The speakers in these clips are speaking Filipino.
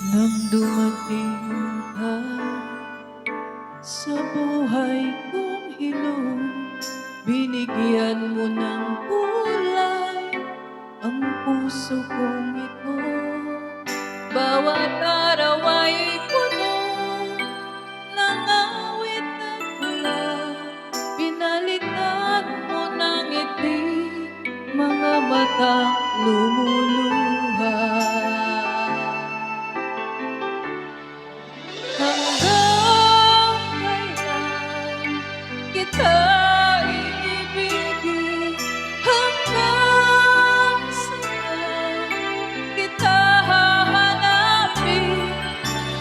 Nang dumating ka sa buhay kong hilong, binigyan mo ng kulay ang puso kong ito. Bawat araw ay puno ng awit at pula, pinalitan mo ng ngiti mga matang lumuluha. Hanggang kailan kita iibigin? Hanggang saan kita hahanapin?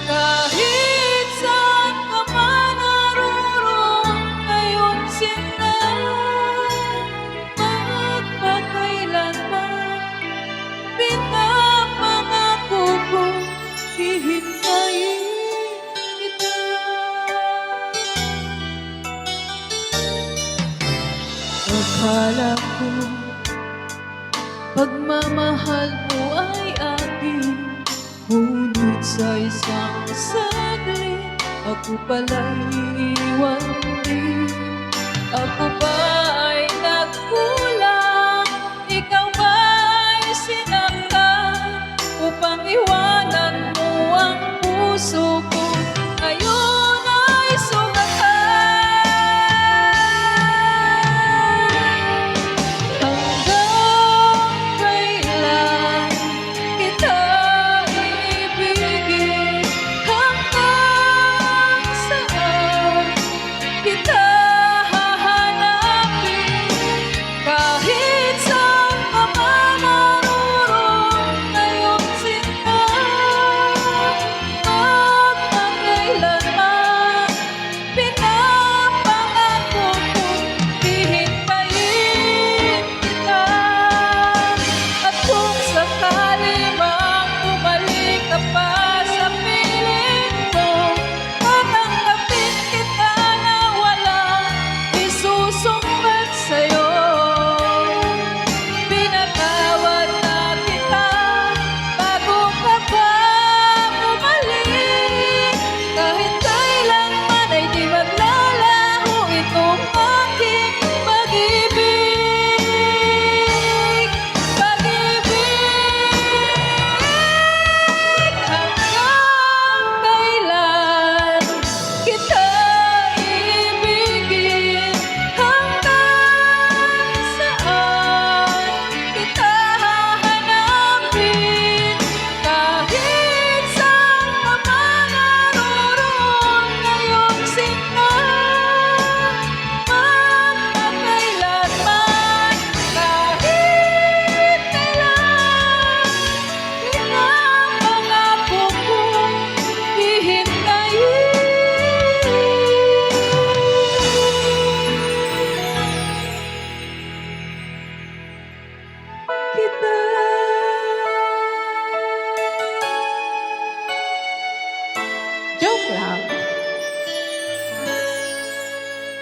Kahit saan ka man naroon ngayong sinta, magpakailanman pinapangako kong hihintayin kita. Akala ko pagmamahal mo ay akin, ngunit sa isang saglit ako pala'y iiwan din. Ako ba ay nagkulang? Ikaw ba'y sinaktan upang iwanan mo ang puso